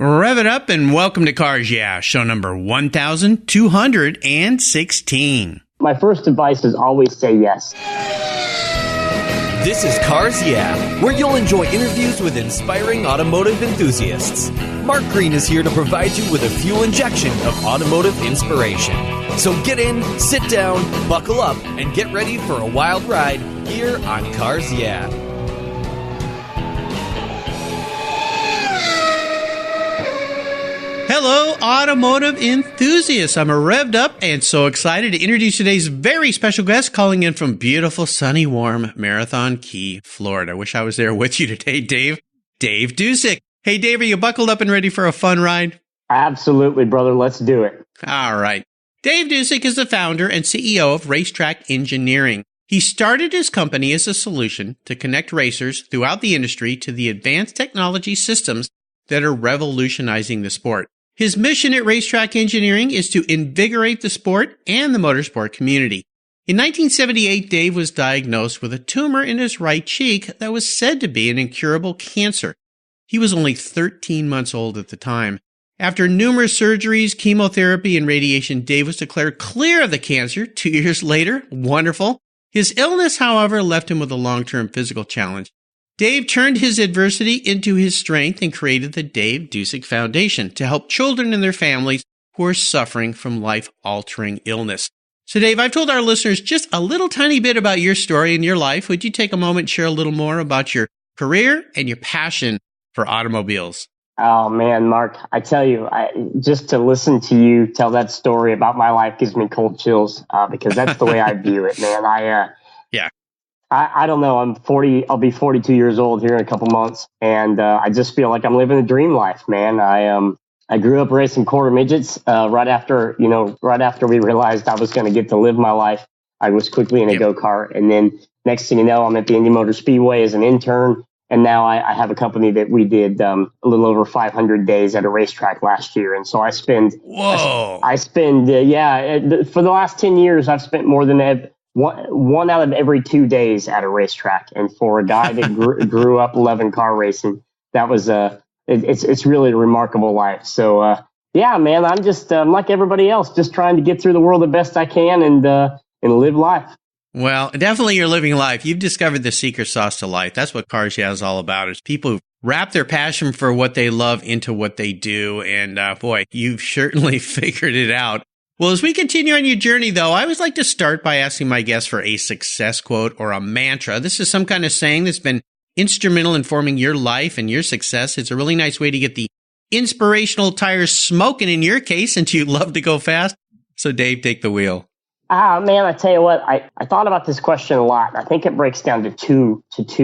Rev it up and welcome to Cars Yeah, show number 1216. My first advice is always say yes. This is Cars Yeah, where you'll enjoy interviews with inspiring automotive enthusiasts. Mark Green is here to provide you with a fuel injection of automotive inspiration. So get in, sit down, buckle up, and get ready for a wild ride here on Cars Yeah. Hello, automotive enthusiasts. I'm revved up and so excited to introduce today's very special guest calling in from beautiful, sunny, warm Marathon Key, Florida. I wish I was there with you today, Dave Dusick. Hey, Dave, are you buckled up and ready for a fun ride? Absolutely, brother. Let's do it. All right. Dave Dusick is the founder and CEO of RaceTrack Engineering. He started his company as a solution to connect racers throughout the industry to the advanced technology systems that are revolutionizing the sport. His mission at RaceTrack Engineering is to invigorate the sport and the motorsport community. In 1978, Dave was diagnosed with a tumor in his right cheek that was said to be an incurable cancer. He was only 13 months old at the time. After numerous surgeries, chemotherapy, and radiation, Dave was declared clear of the cancer 2 years later. Wonderful. His illness, however, left him with a long-term physical challenge. Dave turned his adversity into his strength and created the Dave Dusick Foundation to help children and their families who are suffering from life-altering illness. So, Dave, I've told our listeners just a little tiny bit about your story and your life. Would you take a moment and share a little more about your career and your passion for automobiles? Oh, man, Mark, I tell you, just to listen to you tell that story about my life gives me cold chills because that's the way I view it, man. I don't know. I'm 40. I'll be 42 years old here in a couple months. And I just feel like I'm living a dream life, man. I grew up racing quarter midgets right after we realized I was going to get to live my life. I was quickly in a go-kart. And then next thing you know, I'm at the Indy Motor Speedway as an intern. And now I have a company that we did a little over 500 days at a racetrack last year. And so I spend, for the last 10 years, I've spent more than one out of every 2 days at a racetrack. And for a guy that grew up loving car racing, that was it's really a remarkable life. So man, I'm just like everybody else, just trying to get through the world the best I can and live life. Well, definitely you're living life. You've discovered the secret sauce to life. That's what Cars Yeah is all about, is people who wrap their passion for what they love into what they do. And boy, you've certainly figured it out. Well, as we continue on your journey, though, I always like to start by asking my guests for a success quote or a mantra. This is some kind of saying that's been instrumental in forming your life and your success. It's a really nice way to get the inspirational tires smoking in your case, since you love to go fast. So, Dave, take the wheel. Man, I tell you what, I thought about this question a lot. I think it breaks down to two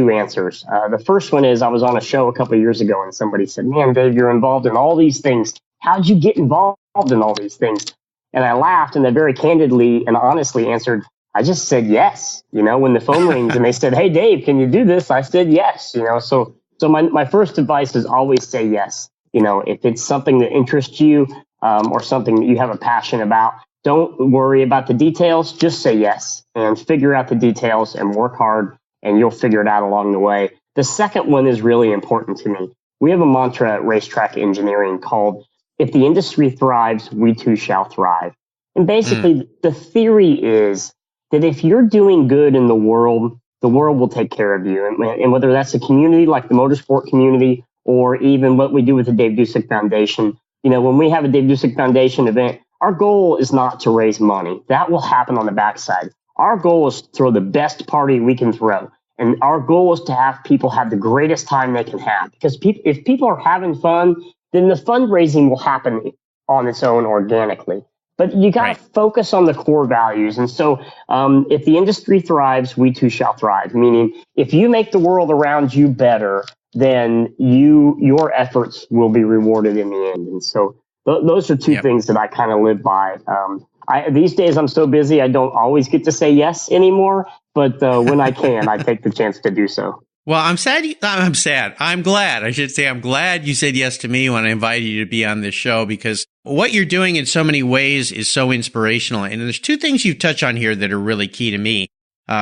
answers. The first one is I was on a show a couple of years ago and somebody said, "Man, Dave, you're involved in all these things. How'd you get involved in all these things?" And I laughed and I very candidly and honestly answered, I just said yes. When the phone rings and they said, "Hey, Dave, can you do this?" I said yes. So my first advice is always say yes. If it's something that interests you or something that you have a passion about, don't worry about the details. Just say yes and figure out the details and work hard, and you'll figure it out along the way. The second one is really important to me. We have a mantra at RaceTrack Engineering called, "If the industry thrives, we too shall thrive." And basically, the theory is that if you're doing good in the world will take care of you. And whether that's a community like the motorsport community or even what we do with the Dave Dusick Foundation, when we have a Dave Dusick Foundation event, our goal is not to raise money. That will happen on the backside. Our goal is to throw the best party we can throw. And our goal is to have people have the greatest time they can have. Because if people are having fun, then the fundraising will happen on its own organically. But you got to focus on the core values. And so if the industry thrives, we too shall thrive. Meaning, if you make the world around you better, then your efforts will be rewarded in the end. And so those are two things that I kind of live by. These days, I'm so busy, I don't always get to say yes anymore. But when I can, I take the chance to do so. Well, I'm sad. I'm glad. I should say I'm glad you said yes to me when I invited you to be on this show, because what you're doing in so many ways is so inspirational. And there's two things you've touched on here that are really key to me.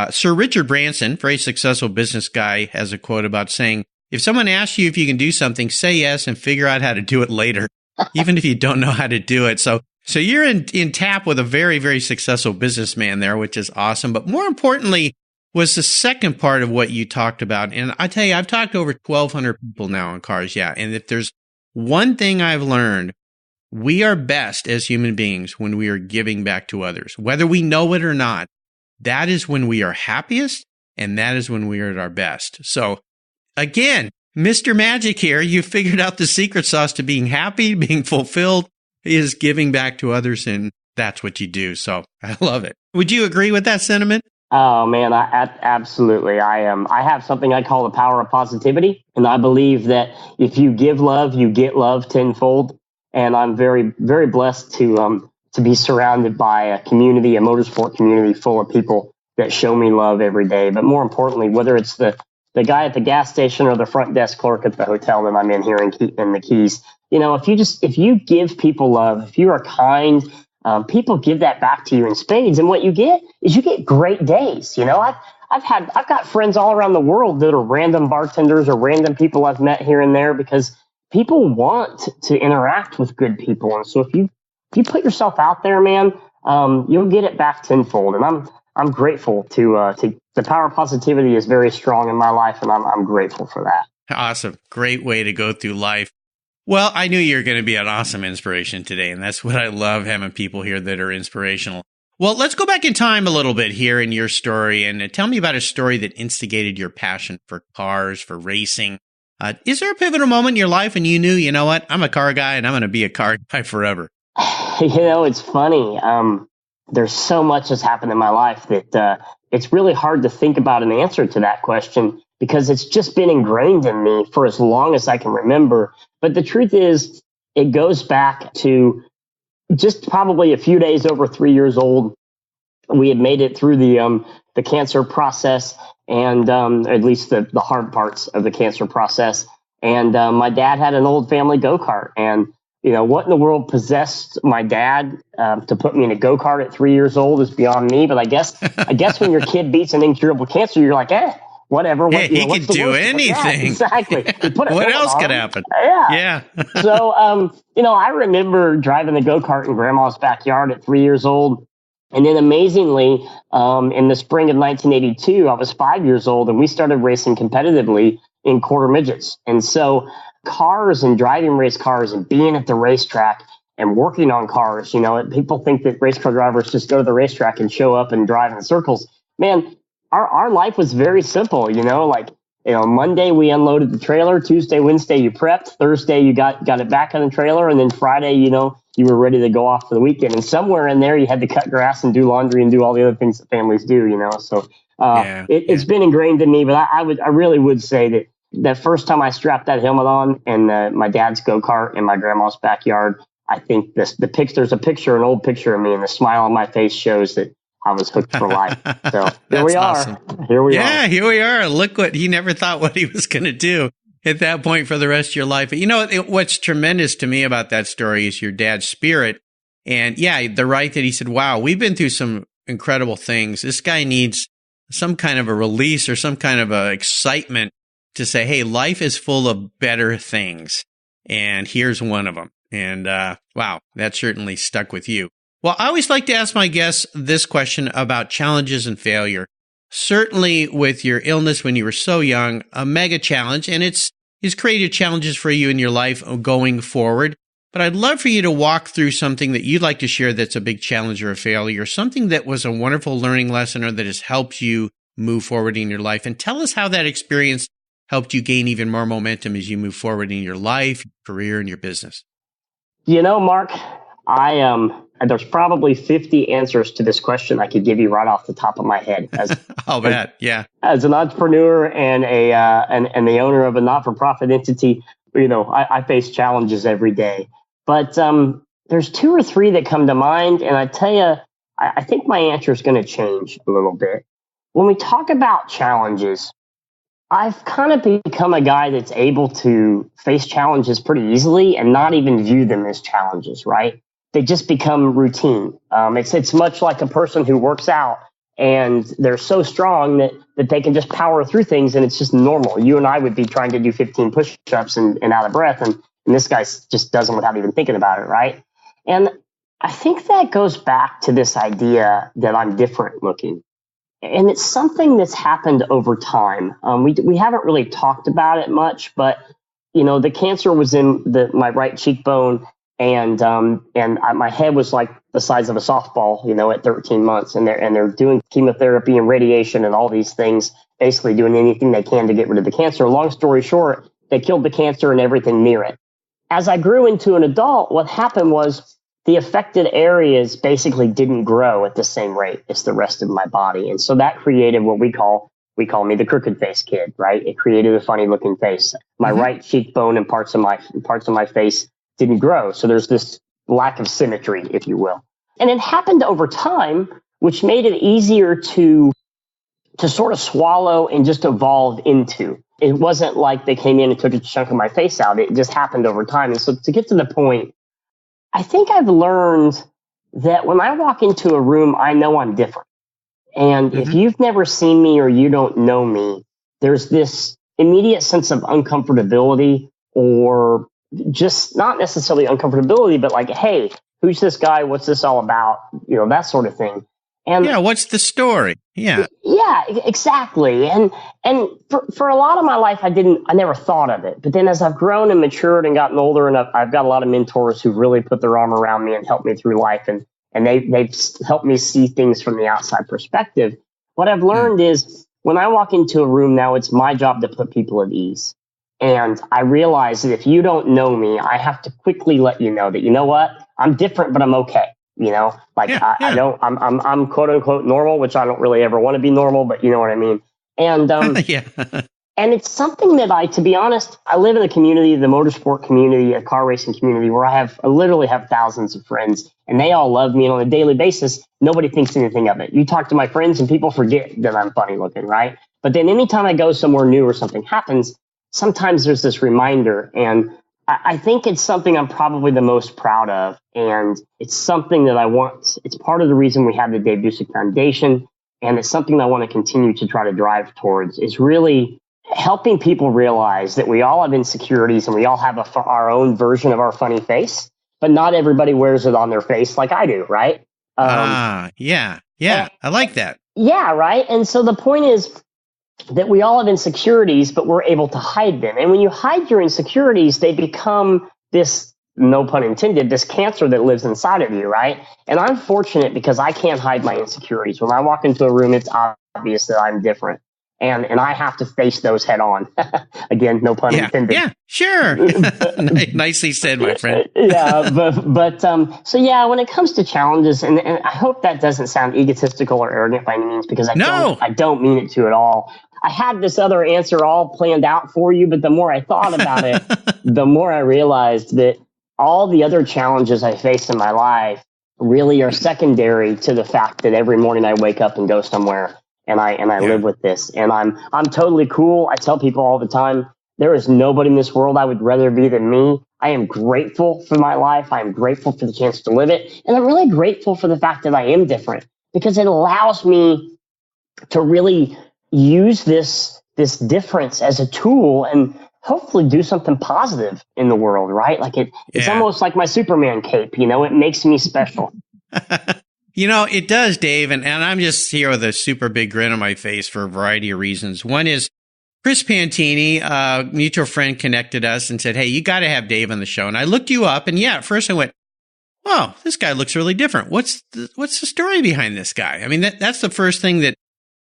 Sir Richard Branson, very successful business guy, has a quote about saying, if someone asks you if you can do something, say yes and figure out how to do it later, even if you don't know how to do it. So you're in tap with a very, very successful businessman there, which is awesome. But more importantly, was the second part of what you talked about. And I tell you, I've talked to over 1,200 people now on cars. Yeah. And if there's one thing I've learned, we are best as human beings when we are giving back to others, whether we know it or not. That is when we are happiest, and that is when we are at our best. So again, Mr. Magic here, you figured out the secret sauce to being happy, being fulfilled, is giving back to others, and that's what you do. So I love it. Would you agree with that sentiment? Oh man, absolutely. I have something I call the power of positivity, and I believe that if you give love, you get love tenfold. And I'm very, very blessed to be surrounded by a community, a motorsport community full of people that show me love every day. But more importantly, whether it's the guy at the gas station or the front desk clerk at the hotel that I'm in here in the Keys, if you give people love, if you are kind, people give that back to you in spades. And what you get is you get great days. I've got friends all around the world that are random bartenders or random people I've met here and there because people want to interact with good people. And so if you put yourself out there, man, you'll get it back tenfold. And I'm grateful to the power of positivity is very strong in my life, and I'm grateful for that. Awesome. Great way to go through life. Well, I knew you were going to be an awesome inspiration today, and that's what I love, having people here that are inspirational. Well, let's go back in time a little bit here in your story, and tell me about a story that instigated your passion for cars, for racing. Is there a pivotal moment in your life and you knew, you know what, I'm a car guy and I'm going to be a car guy forever? It's funny. There's so much that's happened in my life that it's really hard to think about an answer to that question because it's just been ingrained in me for as long as I can remember. But the truth is, it goes back to just probably a few days over 3 years old. We had made it through the cancer process, and at least the hard parts of the cancer process. And my dad had an old family go-kart. And, what in the world possessed my dad to put me in a go-kart at 3 years old is beyond me. But I guess when your kid beats an incurable cancer, you're like, whatever. He can do anything. Yeah, exactly. What else could happen? Yeah. So, I remember driving the go-kart in grandma's backyard at 3 years old. And then amazingly, in the spring of 1982, I was 5 years old and we started racing competitively in quarter midgets. And so cars and driving race cars and being at the racetrack and working on cars, people think that race car drivers just go to the racetrack and show up and drive in circles. Man, our life was very simple, Monday we unloaded the trailer, Tuesday, Wednesday you prepped, Thursday you got it back on the trailer, and then Friday, you were ready to go off for the weekend. And somewhere in there you had to cut grass and do laundry and do all the other things that families do, So it's been ingrained in me. But I really would say that the first time I strapped that helmet on in my dad's go-kart in my grandma's backyard, I think there's a picture, an old picture of me, and the smile on my face shows that I was hooked for life. So here we are. Awesome. Here we are. Yeah, here we are. Look what he never thought what he was going to do at that point for the rest of your life. But what's tremendous to me about that story is your dad's spirit. And yeah, they're right that he said, wow, we've been through some incredible things. This guy needs some kind of a release or some kind of a excitement to say, hey, life is full of better things. And here's one of them. And wow, that certainly stuck with you. Well, I always like to ask my guests this question about challenges and failure. Certainly with your illness when you were so young, a mega challenge, and it's created challenges for you in your life going forward. But I'd love for you to walk through something that you'd like to share that's a big challenge or a failure, something that was a wonderful learning lesson or that has helped you move forward in your life. And tell us how that experience helped you gain even more momentum as you move forward in your life, career, and your business. Mark, there's probably 50 answers to this question I could give you right off the top of my head. I'll bet, yeah. As an entrepreneur and and the owner of a not-for-profit entity, I face challenges every day. But there's two or three that come to mind, and I tell you, I think my answer is going to change a little bit. When we talk about challenges, I've kind of become a guy that's able to face challenges pretty easily and not even view them as challenges, right? They just become routine. It's much like a person who works out And they're so strong that they can just power through things, and it's just normal. You and I would be trying to do 15 push-ups and out of breath, and this guy just does them without even thinking about it, right? And I think that goes back to this idea that I'm different looking. And it's something that's happened over time. We haven't really talked about it much, but the cancer was in my right cheekbone, and my head was like the size of a softball, at 13 months, and they're doing chemotherapy and radiation and all these things, basically doing anything they can to get rid of the cancer. Long story short, they killed the cancer and everything near it. As I grew into an adult, what happened was the affected areas basically didn't grow at the same rate as the rest of my body, and so that created what we call me the crooked face kid, right? It created a funny looking face. My right cheekbone and parts of my face didn't grow. So there's this lack of symmetry, if you will. And it happened over time, which made it easier to sort of swallow and just evolve into. It wasn't like they came in and took a chunk of my face out. It just happened over time. And so to get to the point, I think I've learned that when I walk into a room, I know I'm different. And if you've never seen me or you don't know me, there's this immediate sense of uncomfortability, or just not necessarily uncomfortability, but like, hey, who's this guy? What's this all about? That sort of thing. And what's the story? Yeah, exactly. And for a lot of my life, I never thought of it. But then as I've grown and matured and gotten older, and I've got a lot of mentors who really put their arm around me and helped me through life, and they've helped me see things from the outside perspective. What I've learned is when I walk into a room now, it's my job to put people at ease. And I realize that if you don't know me, I have to quickly let you know that, you know what, I'm different, but I'm okay. I'm quote unquote normal, which I don't really ever want to be normal, but you know what I mean? And, and it's something that to be honest, I live in a community, the motorsport community, a car racing community, where I literally have thousands of friends, and they all love me. And on a daily basis, nobody thinks anything of it. You talk to my friends and people forget that I'm funny looking, right? But then anytime I go somewhere new or something happens, sometimes there's this reminder, and I think it's something I'm probably the most proud of, and it's something that I want. It's part of the reason we have the Dave Dusick Foundation, and it's something I want to continue to try to drive towards, is really helping people realize that we all have insecurities and we all have our own version of our funny face, but not everybody wears it on their face like I do, right? Yeah. I like that. Yeah, right? And so the point is that we all have insecurities, but we're able to hide them. And when you hide your insecurities, they become this, no pun intended, this cancer that lives inside of you, right? And I'm fortunate because I can't hide my insecurities. When I walk into a room, it's obvious that I'm different. And I have to face those head on. Again, no pun intended. Yeah, sure. Nicely said, my friend. So when it comes to challenges, and I hope that doesn't sound egotistical or arrogant by any means, because I don't mean it to at all. I had this other answer all planned out for you, but the more I thought about it, the more I realized that all the other challenges I face in my life really are secondary to the fact that every morning I wake up and go somewhere. And I live with this, and I'm totally cool. I tell people all the time, there is nobody in this world I would rather be than me. I am grateful for my life. I am grateful for the chance to live it. And I'm really grateful for the fact that I am different, because it allows me to really use this difference as a tool and hopefully do something positive in the world, right? Like it's almost like my Superman cape, it makes me special. It does, Dave, and I'm just here with a super big grin on my face for a variety of reasons. One is Chris Pantini, a mutual friend, connected us and said, hey, you got to have Dave on the show. And I looked you up, and at first I went, wow, this guy looks really different. What's the story behind this guy? I mean, that's the first thing that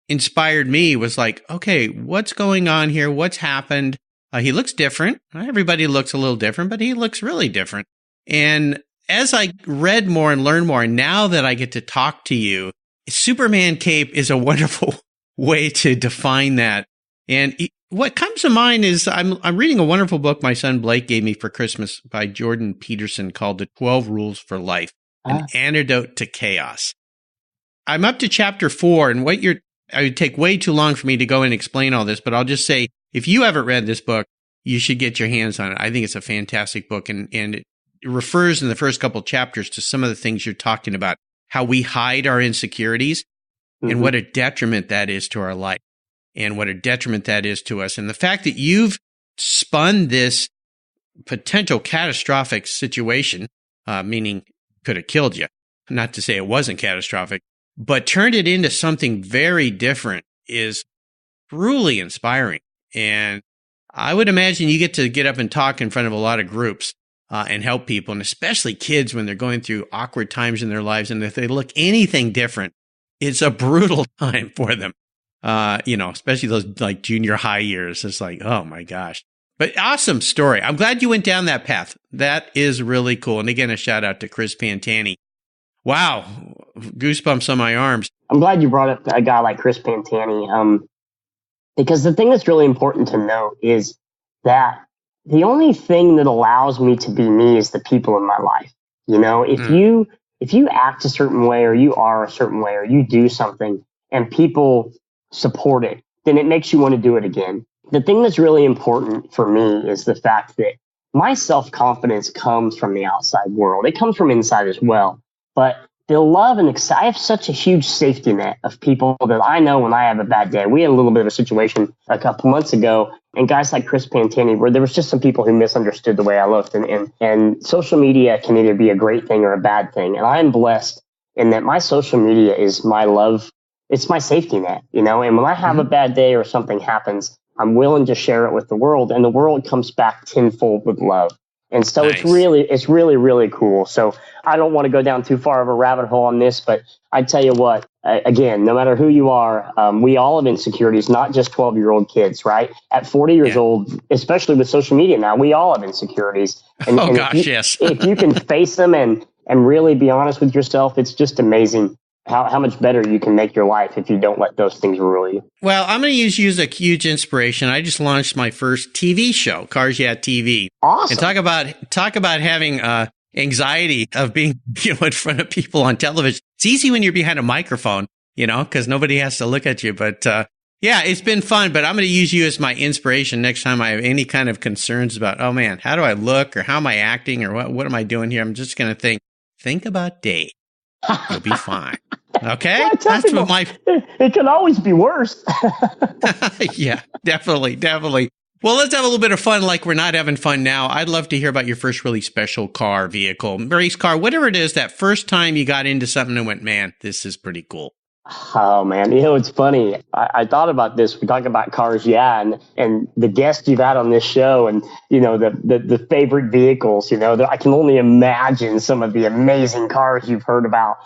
inspired me, was like, okay, what's going on here? What's happened? He looks different. Everybody looks a little different, but he looks really different. And as I read more and learned more, and now that I get to talk to you, Superman cape is a wonderful way to define that. And what comes to mind is I'm reading a wonderful book my son Blake gave me for Christmas by Jordan Peterson called The 12 Rules for Life, an Antidote to Chaos. I'm up to chapter 4, and it would take way too long for me to go and explain all this, but I'll just say, if you haven't read this book, you should get your hands on it. I think it's a fantastic book, and it refers in the first couple chapters to some of the things you're talking about, how we hide our insecurities. and what a detriment that is to our life and what a detriment that is to us. And the fact that you've spun this potential catastrophic situation, meaning could have killed you, not to say it wasn't catastrophic, but turned it into something very different is truly inspiring. And I would imagine you get to get up and talk in front of a lot of groups and help people, and especially kids when they're going through awkward times in their lives. And if they look anything different, it's a brutal time for them, especially those like junior high years. It's like, oh my gosh. But awesome story. I'm glad you went down that path. That is really cool. And again, a shout out to Chris Pantani. Wow. Goosebumps on my arms. I'm glad you brought up a guy like Chris Pantani. Because the thing that's really important to note is that the only thing that allows me to be me is the people in my life. If you act a certain way, or you are a certain way, or you do something and people support it, then it makes you want to do it again. The thing that's really important for me is the fact that my self-confidence comes from the outside world. It comes from inside as well. But the love and I have such a huge safety net of people that I know when I have a bad day. We had a little bit of a situation a couple months ago, and guys like Chris Pantani, where there was just some people who misunderstood the way I looked. And social media can either be a great thing or a bad thing. And I am blessed in that my social media is my love. It's my safety net, and when I have a bad day or something happens, I'm willing to share it with the world, and the world comes back tenfold with love. And so nice. It's really, really cool. So I don't want to go down too far of a rabbit hole on this, but I tell you what, again, no matter who you are, we all have insecurities, not just 12-year-old kids, right? At 40 years old, especially with social media now, we all have insecurities. And, yes. If you can face them and really be honest with yourself, it's just amazing how much better you can make your life if you don't let those things rule you. Well, I'm going to use you as a huge inspiration. I just launched my first TV show, Cars Yeah TV. Awesome. And talk about having anxiety of being in front of people on television. It's easy when you're behind a microphone, because nobody has to look at you. But yeah, it's been fun. But I'm going to use you as my inspiration next time I have any kind of concerns about, oh man, how do I look, or how am I acting, or what am I doing here? I'm just going to think about Dave. You'll be fine. Okay? Well, that's what it can always be worse. Yeah, definitely. Well, let's have a little bit of fun like we're not having fun now. I'd love to hear about your first really special car, vehicle, race car, whatever it is, that first time you got into something and went, man, this is pretty cool. Oh, man. It's funny. I thought about this. We talk about cars, and the guests you've had on this show and, the favorite vehicles, I can only imagine some of the amazing cars you've heard about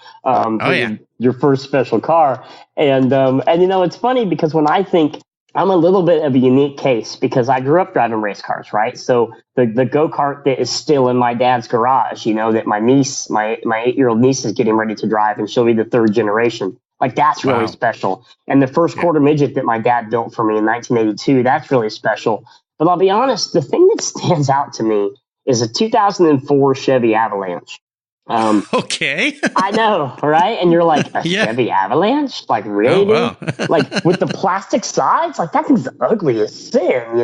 your first special car. And it's funny because when I think I'm a little bit of a unique case because I grew up driving race cars, right? So the go-kart that is still in my dad's garage, that my niece, my 8-year-old niece is getting ready to drive, and she'll be the third generation. Like, that's really special. And the first quarter midget that my dad built for me in 1982, that's really special. But I'll be honest, the thing that stands out to me is a 2004 Chevy Avalanche. Okay. I know, right? And you're like, Chevy Avalanche? Like, really? Oh, wow. Like, with the plastic sides? Like, that thing's ugly as sin,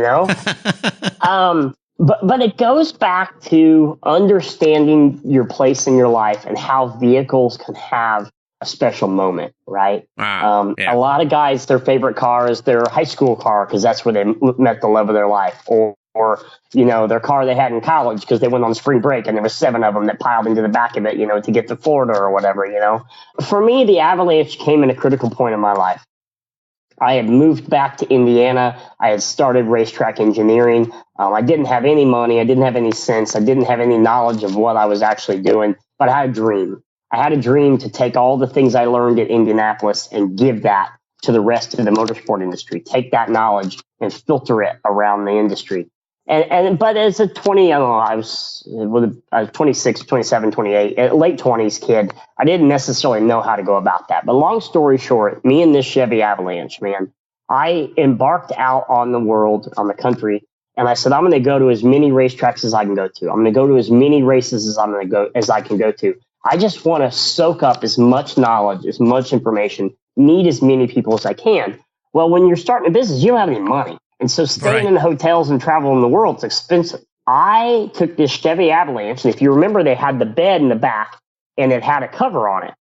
But it goes back to understanding your place in your life and how vehicles can have a special moment, right? Wow. A lot of guys, their favorite car is their high school car because that's where they met the love of their life, or their car they had in college because they went on spring break and there was 7 of them that piled into the back of it, to get to Florida or whatever. For me, the Avalanche came in a critical point in my life. I had moved back to Indiana. I had started RaceTrack Engineering. I didn't have any money. I didn't have any sense. I didn't have any knowledge of what I was actually doing, but I had a dream. I had a dream to take all the things I learned at Indianapolis and give that to the rest of the motorsport industry, take that knowledge and filter it around the industry. But as a 20, I don't know, I was 26, 27, 28, late 20s kid. I didn't necessarily know how to go about that. But long story short, me and this Chevy Avalanche, man, I embarked out on the world, on the country, and I said, I'm going to go to as many racetracks as I can go to. I'm going to go to as many races as I can go to. I just want to soak up as much knowledge, as much information, meet as many people as I can. Well, when you're starting a business, you don't have any money. And so staying in hotels and traveling the world is expensive. I took this Chevy Avalanche, and if you remember, they had the bed in the back, and it had a cover on it,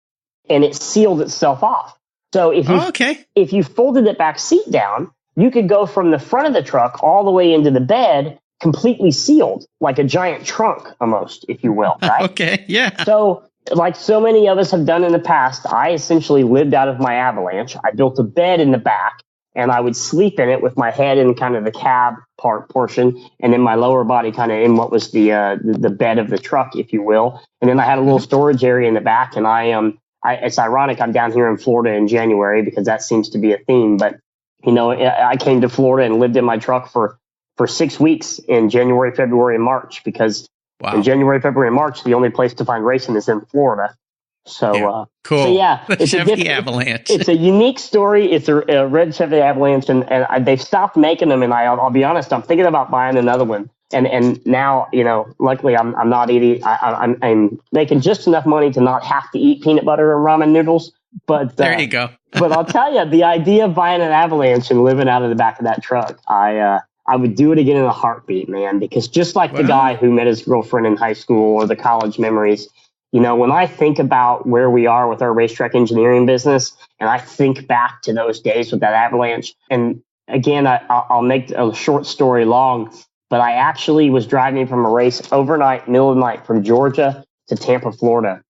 and it sealed itself off. So if you folded the back seat down, you could go from the front of the truck all the way into the bed, completely sealed, like a giant trunk almost, if you will, right? Okay, yeah. So like so many of us have done in the past, I essentially lived out of my Avalanche. I built a bed in the back, and I would sleep in it with my head in kind of the cab portion, and then my lower body kind of in what was the bed of the truck, if you will. And then I had a little storage area in the back, and it's ironic I'm down here in Florida in January because that seems to be a theme. But, I came to Florida and lived in my truck for 6 weeks in January, February, and March because in January, February, and March, the only place to find racing is in Florida. So, cool. So yeah, it's Chevy Avalanche. It's a unique story. It's a red Chevy Avalanche, and they've stopped making them. And I'll be honest, I'm thinking about buying another one. And now, luckily I'm not eating. I'm making just enough money to not have to eat peanut butter and ramen noodles. But there you go. But I'll tell you, the idea of buying an Avalanche and living out of the back of that truck, I would do it again in a heartbeat, man. Because just like the guy who met his girlfriend in high school or the college memories. When I think about where we are with our RaceTrack Engineering business, and I think back to those days with that Avalanche, and again, I'll make a short story long, but I actually was driving from a race overnight, middle of the night, from Georgia to Tampa, Florida,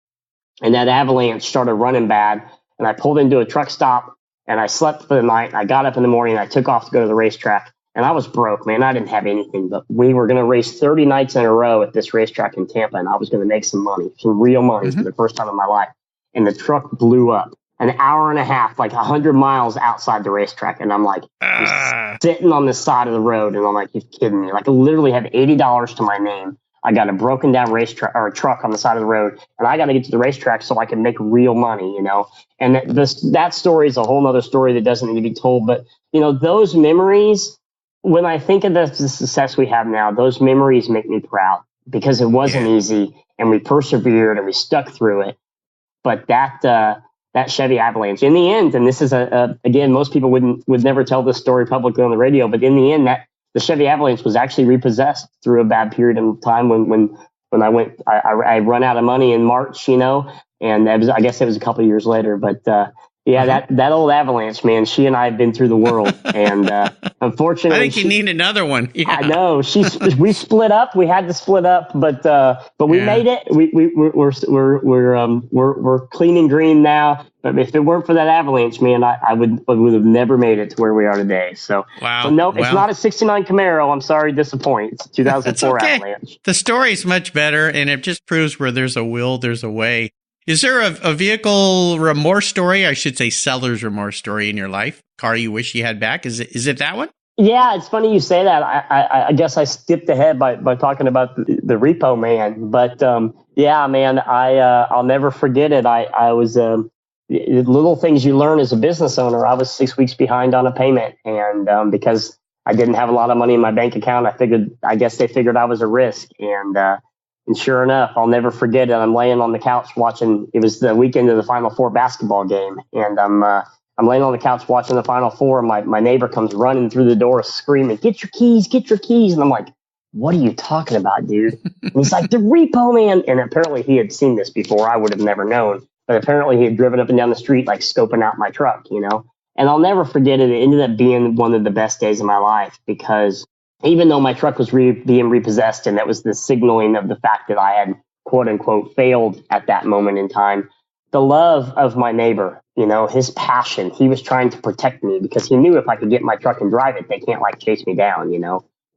and that Avalanche started running bad, and I pulled into a truck stop, and I slept for the night. I got up in the morning, and I took off to go to the racetrack. And I was broke, man. I didn't have anything, but we were going to race 30 nights in a row at this racetrack in Tampa, and I was going to make some money, some real money for the first time in my life. And the truck blew up an hour and a half, like 100 miles outside the racetrack. And I'm like, sitting on the side of the road, and I'm like, you're kidding me. Like, I literally have $80 to my name. I got a broken down racetrack or a truck on the side of the road, and I got to get to the racetrack so I can make real money, And that story is a whole nother story that doesn't need to be told. But, those memories, when I think of the success we have now, those memories make me proud because it wasn't easy, and we persevered and we stuck through it. But that Chevy Avalanche, in the end, and this is again, most people would never tell this story publicly on the radio, but in the end, the Chevy Avalanche was actually repossessed through a bad period of time when I run out of money in March, and I guess it was a couple of years later, but. That old Avalanche, man, she and I have been through the world. And unfortunately, I think you need another one. Yeah. I know. We split up. We had to split up, but we made it. We're clean and green now. But if it weren't for that Avalanche, man, I would have never made it to where we are today. So, nope, it's not a 69 Camaro. I'm sorry to disappoint. It's a 2004 Avalanche. The story's much better, and it just proves where there's a will, there's a way. Is there a vehicle remorse story? I should say seller's remorse story in your life? Car you wish you had back? Is it that one? Yeah, it's funny you say that. I guess I skipped ahead by talking about the repo man. But yeah, man, I'll never forget it. I was little things you learn as a business owner. I was 6 weeks behind on a payment, and because I didn't have a lot of money in my bank account, I guess they figured I was a risk. And sure enough, I'll never forget it. I'm laying on the couch watching. It was the weekend of the Final Four basketball game, and I'm laying on the couch watching the Final Four. And my neighbor comes running through the door, screaming, "Get your keys! Get your keys!" And I'm like, "What are you talking about, dude?" And he's like, "The repo man." And apparently he had seen this before. I would have never known, but apparently he had driven up and down the street, like scoping out my truck, And I'll never forget it. It ended up being one of the best days of my life because. Even though my truck was being repossessed, and that was the signaling of the fact that I had, quote unquote, failed at that moment in time, the love of my neighbor, his passion, he was trying to protect me because he knew if I could get my truck and drive it, they can't chase me down,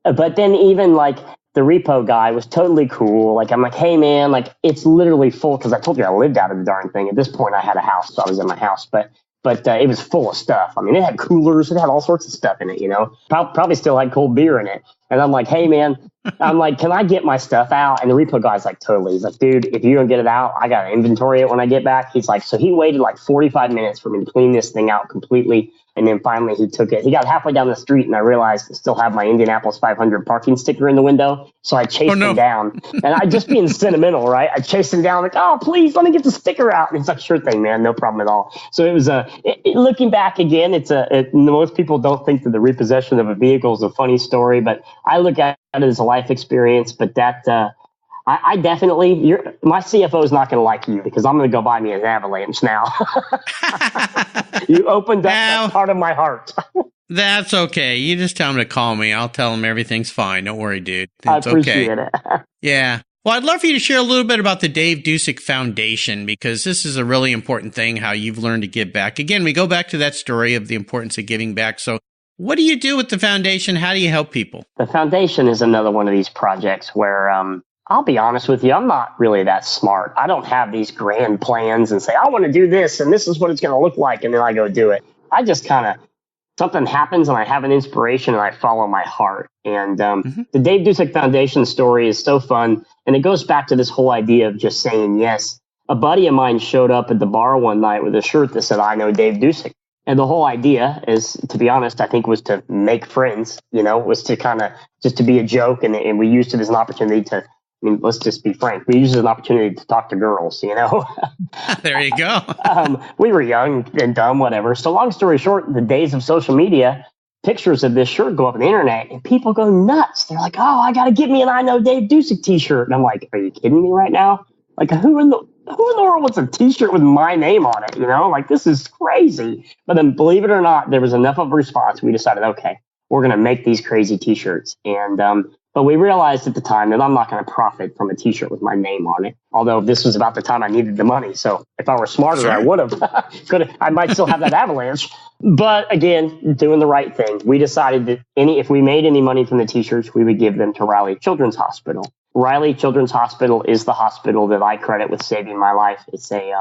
But then even the repo guy was totally cool. I'm like, "Hey man, it's literally full." Cause I told you I lived out of the darn thing. At this point I had a house, so I was in my house, but it was full of stuff. I mean, it had coolers. It had all sorts of stuff in it, Probably still had cold beer in it. And I'm like, "Hey, man," I'm like, "Can I get my stuff out?" And the repo guy's like, "Totally." He's like, "Dude, if you don't get it out, I got to inventory it when I get back." He's like, so he waited 45 minutes for me to clean this thing out completely. And then finally he took it. He got halfway down the street, and I realized I still have my Indianapolis 500 parking sticker in the window. So I chased him down. And I just being sentimental, right? I chased him down like, "Oh, please let me get the sticker out." And he's like, "Sure thing, man. No problem at all." So it was looking back again, most people don't think that the repossession of a vehicle is a funny story, but I look at it as a life experience. But that I definitely, my CFO is not going to like you because I'm going to go buy me an Avalanche now. You opened up that part of my heart. That's okay. You just tell him to call me. I'll tell him everything's fine. Don't worry, dude. It's I appreciate it. Yeah. Well, I'd love for you to share a little bit about the Dave Dusick Foundation, because this is a really important thing, how you've learned to give back. Again, we go back to that story of the importance of giving back. So what do you do with the foundation? How do you help people? The foundation is another one of these projects where, I'll be honest with you, I'm not really that smart. I don't have these grand plans and say, I want to do this and this is what it's going to look like. And then I go do it. I just kind of, something happens and I have an inspiration and I follow my heart. And the Dave Dusick Foundation story is so fun. And it goes back to this whole idea of just saying yes. A buddy of mine showed up at the bar one night with a shirt that said, I know Dave Dusick. And the whole idea is, to be honest, I think was to make friends, was to kind of just to be a joke. And we used it as an opportunity to, let's just be frank. We used it as an opportunity to talk to girls, There you go. We were young and dumb, whatever. So long story short, the days of social media, pictures of this shirt go up on the internet and people go nuts. They're like, oh, I got to get me an I Know Dave Dusick t-shirt. And I'm like, are you kidding me right now? Like, who in the world wants a t-shirt with my name on it? Like, this is crazy. But then believe it or not, there was enough of a response. We decided, okay, we're going to make these crazy t-shirts. And, but we realized at the time that I'm not going to profit from a t-shirt with my name on it. Although this was about the time I needed the money. So if I were smarter, sure, I would have. I might still have that Avalanche. But again, doing the right thing. We decided that if we made any money from the t-shirts, we would give them to Riley Children's Hospital. Riley Children's Hospital is the hospital that I credit with saving my life. It's a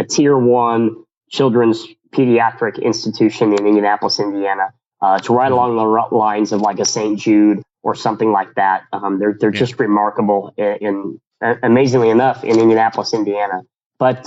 tier 1 children's pediatric institution in Indianapolis, Indiana. It's right along the lines of like a St. Jude or something like that. They're just remarkable in amazingly enough in Indianapolis, Indiana. But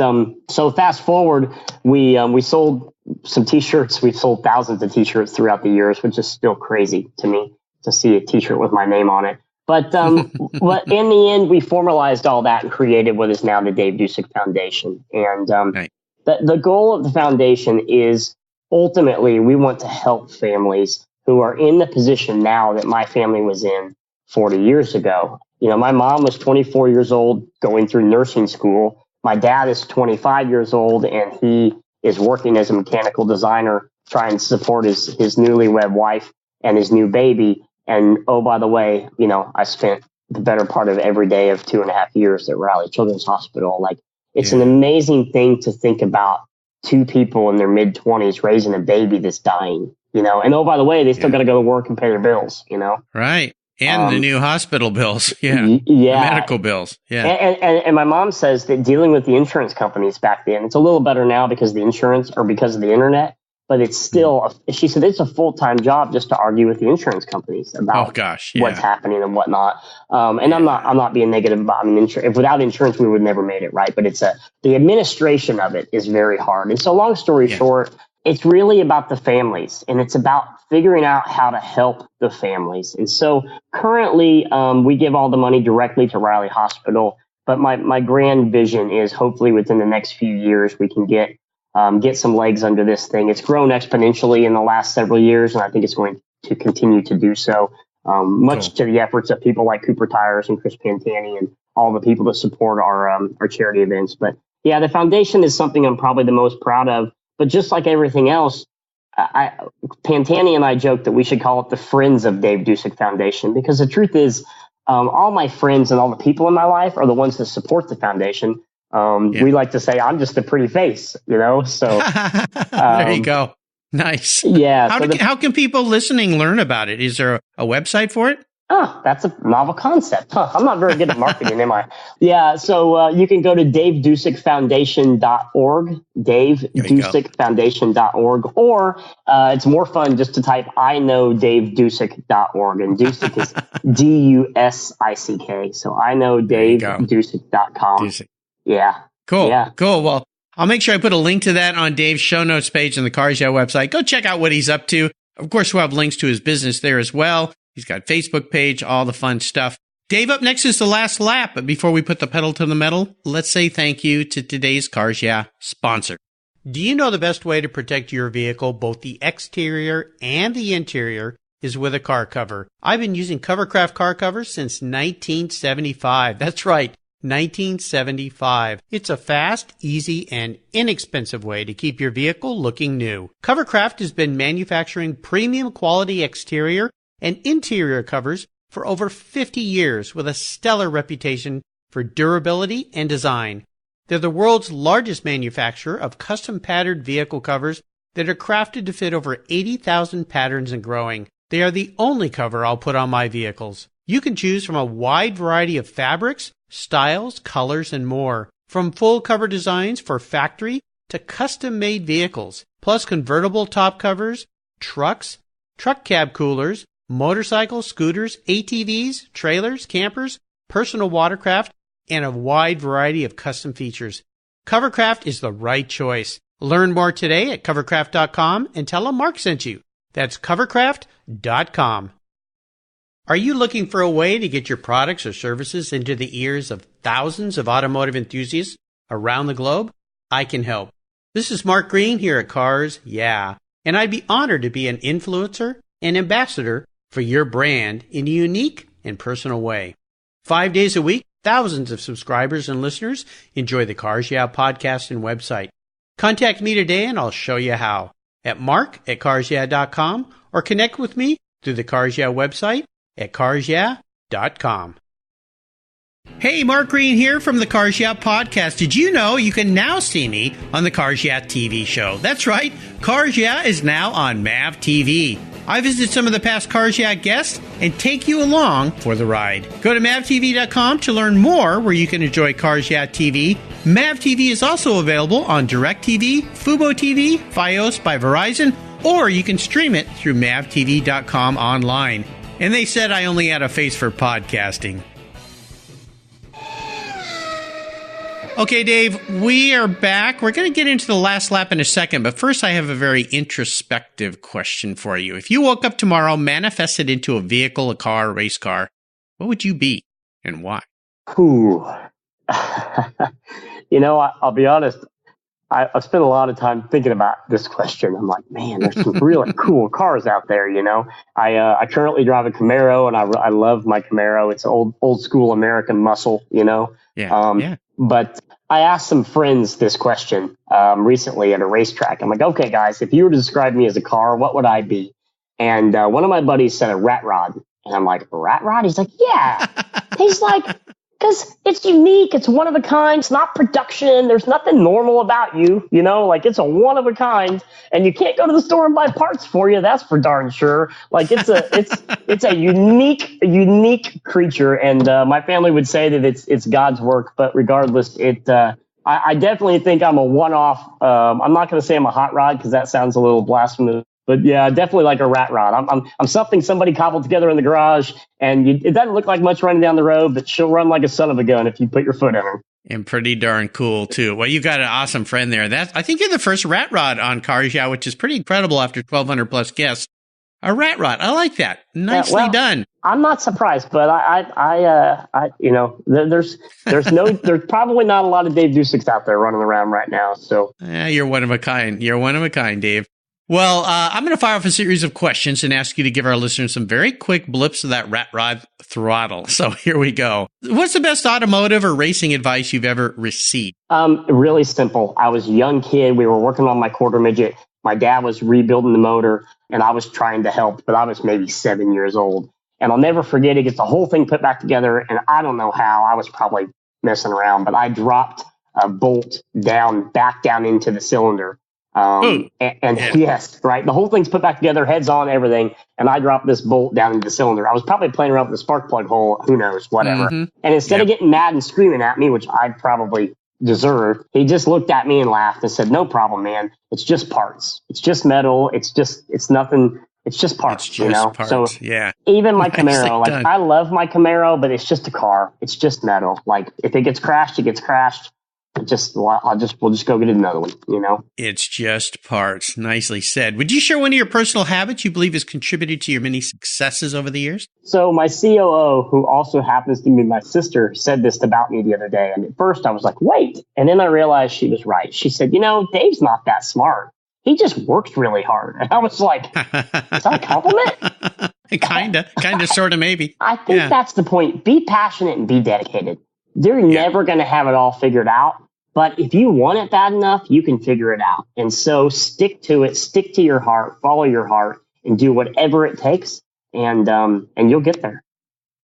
so fast forward, we sold some t-shirts. We've sold thousands of t-shirts throughout the years, which is still crazy to me to see a t-shirt with my name on it. But but in the end, we formalized all that and created what is now the Dave Dusick Foundation. And right. the goal of the foundation is ultimately we want to help families who are in the position now that my family was in 40 years ago. My mom was 24 years old going through nursing school. My dad is 25 years old and he is working as a mechanical designer, trying to support his newlywed wife and his new baby. And, oh, by the way, I spent the better part of every day of 2.5 years at Riley Children's Hospital. Like, it's an amazing thing to think about two people in their mid-20s raising a baby that's dying, And, oh, by the way, they still got to go to work and pay their bills, Right. And the new hospital bills. Yeah. Yeah. The medical bills. Yeah. And my mom says that dealing with the insurance companies back then, it's a little better now because of the insurance or because of the internet. But it's still, she said, it's a full-time job just to argue with the insurance companies about what's happening and whatnot. And I'm not being negative about, if without insurance, we would never made it, right? But the administration of it is very hard. And so long story short, it's really about the families and it's about figuring out how to help the families. And so currently, we give all the money directly to Riley Hospital. But my grand vision is hopefully within the next few years, we can get some legs under this thing. It's grown exponentially in the last several years, and I think it's going to continue to do so, much to the efforts of people like Cooper Tires and Chris Pantani and all the people that support our charity events. But yeah, the foundation is something I'm probably the most proud of. But just like everything else, Pantani and I joked that we should call it the Friends of Dave Dusick Foundation, because the truth is, all my friends and all the people in my life are the ones that support the foundation. We like to say I'm just a pretty face, so there you go. Nice. Yeah. How can people listening learn about it? Is there a website for it? Oh, that's a novel concept. I'm not very good at marketing, am I? Yeah. So you can go to davedusickfoundation.org, davedusickfoundation.org, or it's more fun just to type iknowdavedusick.org, and Dusick is Dusick. So iknowdavedusick.com. Dusick. Yeah. Cool. Yeah. Cool. Well, I'll make sure I put a link to that on Dave's show notes page on the Cars Yeah website. Go check out what he's up to. Of course, we'll have links to his business there as well. He's got a Facebook page, all the fun stuff. Dave, up next is the last lap. But before we put the pedal to the metal, let's say thank you to today's Cars Yeah sponsor. Do you know the best way to protect your vehicle, both the exterior and the interior, is with a car cover. I've been using Covercraft car covers since 1975. That's right, 1975. It's a fast, easy, and inexpensive way to keep your vehicle looking new. Covercraft has been manufacturing premium quality exterior and interior covers for over 50 years with a stellar reputation for durability and design. They're the world's largest manufacturer of custom patterned vehicle covers that are crafted to fit over 80,000 patterns and growing. They are the only cover I'll put on my vehicles. You can choose from a wide variety of fabrics, styles, colors, and more. From full cover designs for factory to custom-made vehicles, plus convertible top covers, trucks, truck cab coolers, motorcycles, scooters, ATVs, trailers, campers, personal watercraft, and a wide variety of custom features. Covercraft is the right choice. Learn more today at covercraft.com and tell them Mark sent you. That's covercraft.com. Are you looking for a way to get your products or services into the ears of thousands of automotive enthusiasts around the globe? I can help. This is Mark Green here at Cars Yeah, and I'd be honored to be an influencer and ambassador for your brand in a unique and personal way. 5 days a week, thousands of subscribers and listeners enjoy the Cars Yeah podcast and website. Contact me today and I'll show you how at mark@carsyeah.com or connect with me through the Cars Yeah website at carsyeah.com. Hey, Mark Green here from the Cars Yeah podcast. Did you know you can now see me on the Cars Yeah TV show? That's right, Cars Yeah is now on MAV TV. I visit some of the past Cars Yeah guests and take you along for the ride. Go to mavtv.com to learn more where you can enjoy Cars Yeah TV. MAV TV is also available on DirecTV, Fubo TV, Fios by Verizon, or you can stream it through mavtv.com online. And they said I only had a face for podcasting. Okay, Dave, we are back. We're going to get into the last lap in a second, but first I have a very introspective question for you. If you woke up tomorrow, manifested into a vehicle, a car, a race car, what would you be and why? Ooh. I'll be honest. I've spent a lot of time thinking about this question. I'm like, man, there's some really cool cars out there, I currently drive a Camaro, and I love my Camaro. It's old school American muscle, Yeah. But I asked some friends this question recently at a racetrack. I'm like, okay, guys, if you were to describe me as a car, what would I be? And one of my buddies said a rat rod. And I'm like, a rat rod? He's like, yeah. He's like, because it's unique. It's one of a kind. It's not production. There's nothing normal about you. It's a one of a kind, and you can't go to the store and buy parts for you. That's for darn sure. It's a unique creature. And my family would say that it's God's work. But regardless, I definitely think I'm a one-off. I'm not going to say I'm a hot rod because that sounds a little blasphemous. But yeah, definitely like a rat rod. I'm something somebody cobbled together in the garage, and it doesn't look like much running down the road, but she'll run like a son of a gun if you put your foot in her. And pretty darn cool too. Well, you got an awesome friend there. I think you're the first rat rod on Cars Yeah, which is pretty incredible after 1,200 plus guests. A rat rod, I like that. Nicely done. I'm not surprised, but there's probably not a lot of Dave Dusicks out there running around right now. So yeah, you're one of a kind. You're one of a kind, Dave. Well, I'm going to fire off a series of questions and ask you to give our listeners some very quick blips of that rat rod throttle. So here we go. What's the best automotive or racing advice you've ever received? Really simple. I was a young kid. We were working on my quarter midget. My dad was rebuilding the motor, and I was trying to help, but I was maybe 7 years old. And I'll never forget, it gets the whole thing put back together, and I don't know how. I was probably messing around, but I dropped a bolt back down into the cylinder. Yes, right. The whole thing's put back together, heads on, everything. And I dropped this bolt down into the cylinder. I was probably playing around with the spark plug hole, who knows, whatever. Mm-hmm. And instead of getting mad and screaming at me, which I probably deserved, he just looked at me and laughed and said, "No problem, man. It's just parts. It's just metal. It's nothing. It's just parts, it's just parts. So yeah. Even my Camaro, I love my Camaro, but it's just a car. It's just metal. Like if it gets crashed, it gets crashed. We'll just go get another one, It's just parts. Nicely said. Would you share one of your personal habits you believe has contributed to your many successes over the years? So my COO, who also happens to be my sister, said this about me the other day. And at first I was like, wait. And then I realized she was right. She said, Dave's not that smart. He just works really hard. And I was like, is that a compliment? Kinda, sorta, maybe. I think that's the point. Be passionate and be dedicated. They're never going to have it all figured out. But if you want it bad enough, you can figure it out. And so stick to it, stick to your heart, follow your heart, and do whatever it takes, and you'll get there.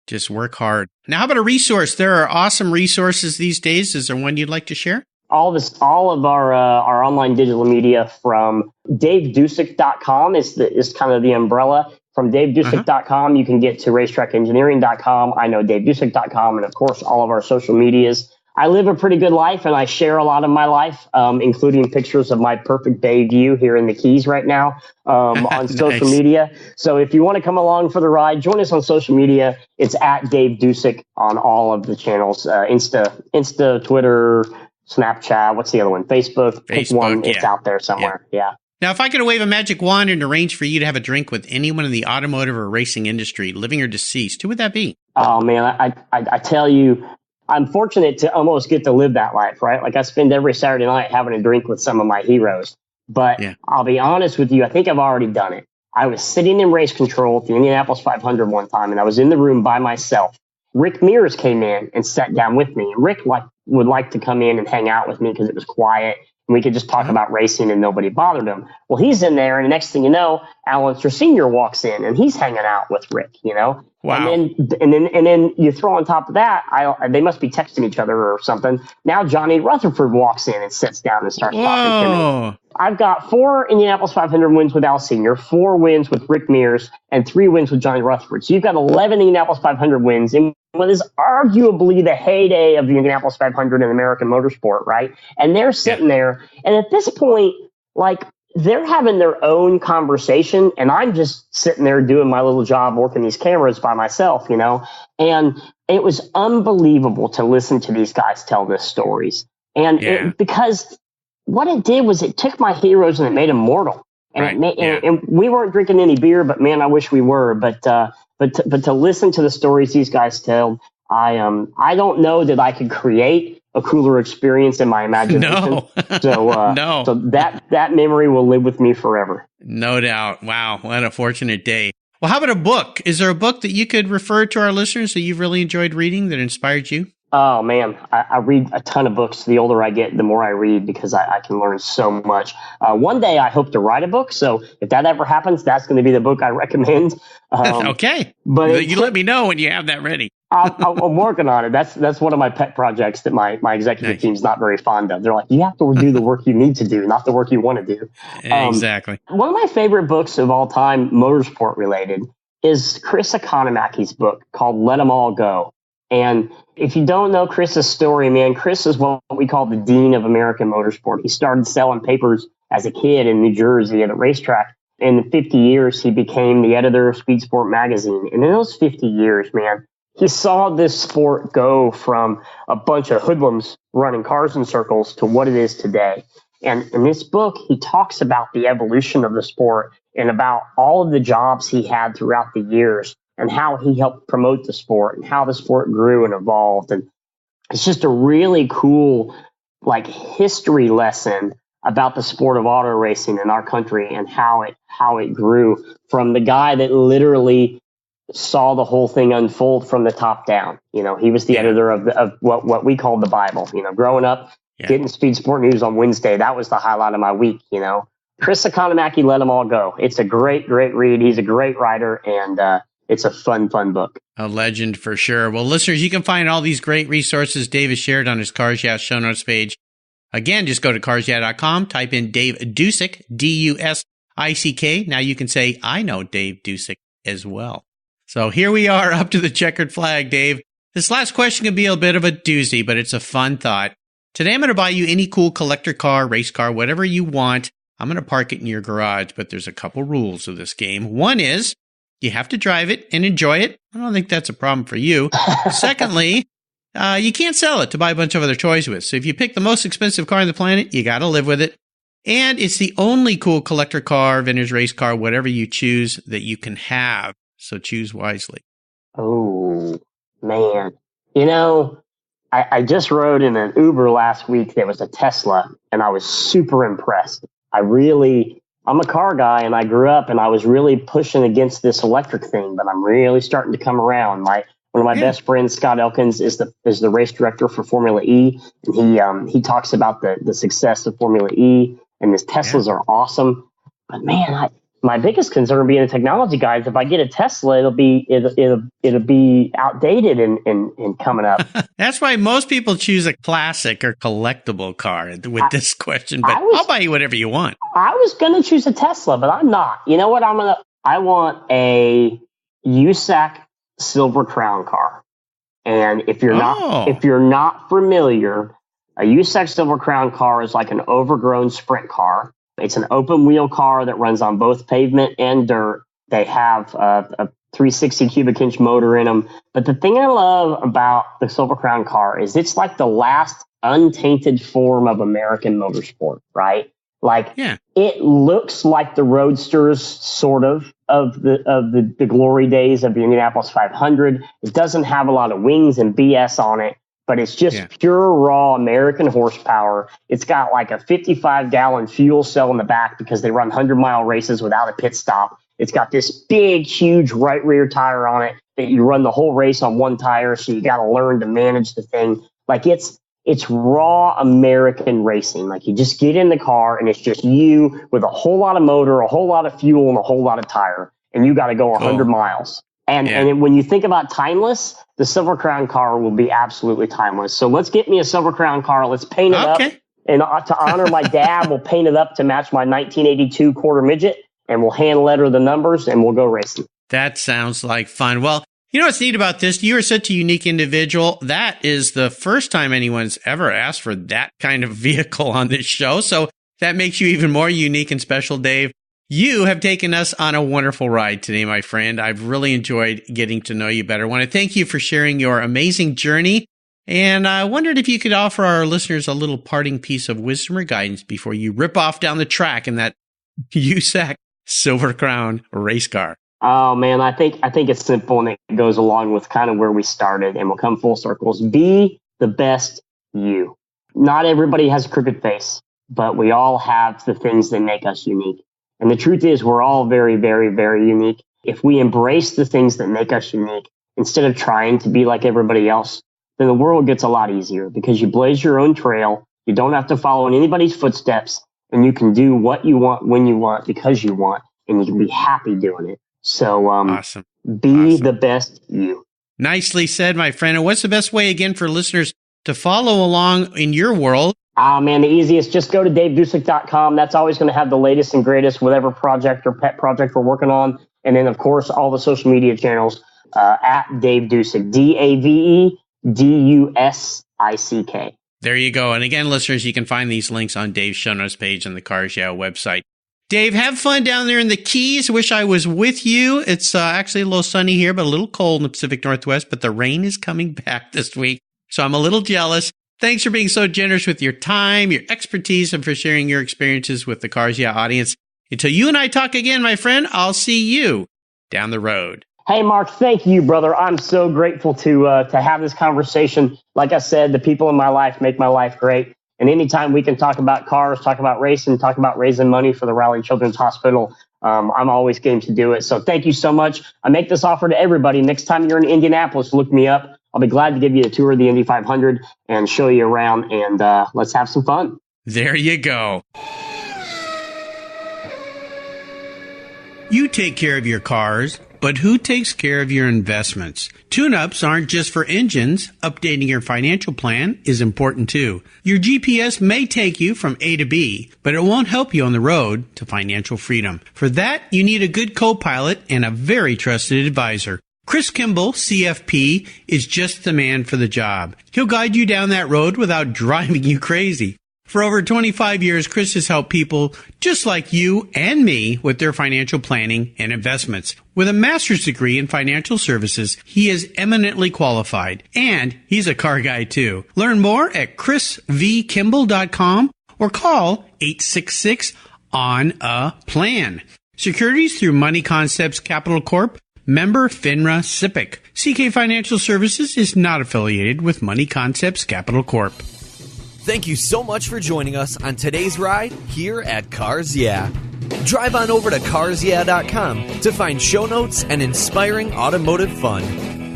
Just work hard. Now, how about a resource? There are awesome resources these days. Is there one you'd like to share? All of our online digital media from DaveDusick.com is kind of the umbrella. From DaveDusick.com, you can get to RaceTrackEngineering.com. I know DaveDusick.com, and of course, all of our social medias. I live a pretty good life, and I share a lot of my life, including pictures of my perfect bay view here in the Keys right now on social media. So if you want to come along for the ride, join us on social media. It's at Dave Dusick on all of the channels, Insta, Twitter, Snapchat. What's the other one? Facebook. Pick one. It's out there somewhere. Yeah. Now, if I could wave a magic wand and arrange for you to have a drink with anyone in the automotive or racing industry, living or deceased, who would that be? Oh, man, I tell you, I'm fortunate to almost get to live that life, right? Like I spend every Saturday night having a drink with some of my heroes. But I'll be honest with you, I think I've already done it. I was sitting in race control at the Indianapolis 500 one time, and I was in the room by myself. Rick Mears came in and sat down with me. Rick would like to come in and hang out with me because it was quiet. And we could just talk about racing and nobody bothered him. Well, he's in there, and the next thing you know, Alan Sr. walks in and he's hanging out with Rick, you know? Wow. And then you throw on top of that, they must be texting each other or something. Now Johnny Rutherford walks in and sits down and starts talking to me. I've got 4 Indianapolis 500 wins with Al Sr., 4 wins with Rick Mears, and 3 wins with Johnny Rutherford. So you've got 11 Indianapolis 500 wins in what is arguably the heyday of the Indianapolis 500 in American motorsport, right? And they're sitting there, and at this point, like, they're having their own conversation, and I'm just sitting there doing my little job, working these cameras by myself, you know? And it was unbelievable to listen to these guys tell their stories. And because what it did was it took my heroes and it made them mortal. And and we weren't drinking any beer, but man, I wish we were. But to listen to the stories these guys tell, I don't know that I could create a cooler experience in my imagination. No. So that memory will live with me forever. No doubt. Wow, what a fortunate day. Well, how about a book? Is there a book that you could refer to our listeners that you've really enjoyed reading that inspired you? Oh, man, I read a ton of books. The older I get, the more I read because I can learn so much. One day I hope to write a book. So if that ever happens, that's going to be the book I recommend. Okay. But you let me know when you have that ready. I'm working on it. That's one of my pet projects that my executive team's not very fond of. They're like, you have to do the work you need to do, not the work you want to do. Exactly. One of my favorite books of all time, motorsport related, is Chris Economaki's book called Let 'Em All Go. And if you don't know Chris's story, man, Chris is what we call the dean of American motorsport. He started selling papers as a kid in New Jersey at a racetrack. In 50 years, he became the editor of Speed Sport magazine. And in those 50 years, man, he saw this sport go from a bunch of hoodlums running cars in circles to what it is today. And in this book, he talks about the evolution of the sport and about all of the jobs he had throughout the years and how he helped promote the sport and how the sport grew and evolved. And it's just a really cool, like, history lesson about the sport of auto racing in our country and how it grew from the guy that literally saw the whole thing unfold from the top down. You know, he was the editor of what we called the Bible. You know, growing up, getting Speed Sport News on Wednesday, that was the highlight of my week, you know. Chris Economaki, Let 'Em All Go. It's a great read. He's a great writer, and it's a fun book. A legend for sure. Well, listeners, you can find all these great resources Dave has shared on his Cars Yeah show notes page. Again, just go to carsyeah.com, type in Dave Dusick, Dusick. Now you can say, I know Dave Dusick as well. So here we are up to the checkered flag, Dave. This last question can be a bit of a doozy, but it's a fun thought. Today, I'm going to buy you any cool collector car, race car, whatever you want. I'm going to park it in your garage, but there's a couple rules of this game. One is you have to drive it and enjoy it. I don't think that's a problem for you. Secondly, you can't sell it to buy a bunch of other toys with. So if you pick the most expensive car on the planet, you got to live with it. And it's the only cool collector car, vintage race car, whatever you choose that you can have. So choose wisely. Oh, man. You know, I just rode in an Uber last week that was a Tesla, and I was super impressed. I I'm a car guy, and I grew up, and I was really pushing against this electric thing, but I'm really starting to come around. One of my best friends, Scott Elkins, is the race director for Formula E, and he talks about the success of Formula E, and his Teslas are awesome. But man, my biggest concern being a technology guy is if I get a Tesla, it'll be outdated and coming up. That's why most people choose a classic or collectible car with this question, but I'll buy you whatever you want. I was going to choose a Tesla, but I'm not. You know what? I want a USAC Silver Crown car. And if you're not familiar, a USAC Silver Crown car is like an overgrown sprint car. It's an open wheel car that runs on both pavement and dirt. They have a 360 cubic inch motor in them. But the thing I love about the Silver Crown car is it's like the last untainted form of American motorsport, right? It looks like the roadsters sort of the glory days of the Indianapolis 500. It doesn't have a lot of wings and BS on it, but it's just pure raw American horsepower. It's got like a 55-gallon fuel cell in the back because they run 100-mile races without a pit stop. It's got this big, huge right rear tire on it that you run the whole race on one tire, so you got to learn to manage the thing. It's raw American racing. You just get in the car and it's just you with a whole lot of motor, a whole lot of fuel, and a whole lot of tire, and you got to go 100 miles. And when you think about timeless, the Silver Crown car will be absolutely timeless. So let's get me a Silver Crown car. Let's paint it up. And to honor my dad, we'll paint it up to match my 1982 quarter midget, and we'll hand letter the numbers, and we'll go racing. That sounds like fun. Well, you know what's neat about this? You are such a unique individual. That is the first time anyone's ever asked for that kind of vehicle on this show. So that makes you even more unique and special, Dave. You have taken us on a wonderful ride today, my friend. I've really enjoyed getting to know you better. I want to thank you for sharing your amazing journey. And I wondered if you could offer our listeners a little parting piece of wisdom or guidance before you rip off down the track in that USAC Silver Crown race car. Oh man, I think it's simple, and it goes along with kind of where we started, and we'll come full circles. Be the best you. Not everybody has a crooked face, but we all have the things that make us unique. And the truth is, we're all very, very, very unique. If we embrace the things that make us unique, instead of trying to be like everybody else, then the world gets a lot easier because you blaze your own trail. You don't have to follow in anybody's footsteps, and you can do what you want when you want because you want, and you can be happy doing it. So awesome. Be the best you. Nicely said, my friend. And what's the best way, again, for listeners to follow along in your world? Man, the easiest, just go to davedusick.com. That's always going to have the latest and greatest, whatever project or pet project we're working on. And then, of course, all the social media channels at Dave Dusick, DAVEDUSICK. There you go. And again, listeners, you can find these links on Dave's show notes page on the Cars Yeah website. Dave, have fun down there in the Keys. Wish I was with you. It's actually a little sunny here, but a little cold in the Pacific Northwest. But the rain is coming back this week, so I'm a little jealous. Thanks for being so generous with your time, your expertise, and for sharing your experiences with the Cars Yeah audience. Until you and I talk again, my friend, I'll see you down the road. Hey, Mark, thank you, brother. I'm so grateful to have this conversation. Like I said, the people in my life make my life great. And anytime we can talk about cars, talk about racing, talk about raising money for the Raleigh Children's Hospital, I'm always game to do it. So thank you so much. I make this offer to everybody. Next time you're in Indianapolis, look me up. I'll be glad to give you a tour of the Indy 500 and show you around, and let's have some fun. There you go. You take care of your cars, but who takes care of your investments? Tune-ups aren't just for engines. Updating your financial plan is important too. Your GPS may take you from A to B, but it won't help you on the road to financial freedom. For that, you need a good co-pilot and a very trusted advisor. Chris Kimball, CFP, is just the man for the job. He'll guide you down that road without driving you crazy. For over 25 years, Chris has helped people just like you and me with their financial planning and investments. With a master's degree in financial services, he is eminently qualified, and he's a car guy too. Learn more at chrisvkimball.com or call 866-ON-A-PLAN. Securities through Money Concepts Capital Corp. Member FINRA SIPC. CK Financial Services is not affiliated with Money Concepts Capital Corp. Thank you so much for joining us on today's ride here at Cars Yeah. Drive on over to carsyeah.com to find show notes and inspiring automotive fun.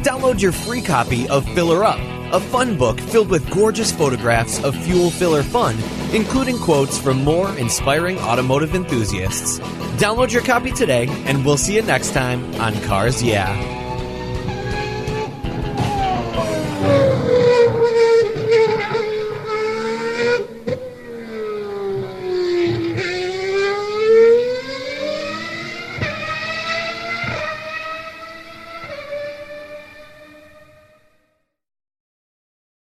Download your free copy of Filler Up, a fun book filled with gorgeous photographs of fuel filler fun, including quotes from more inspiring automotive enthusiasts. Download your copy today, and we'll see you next time on Cars Yeah!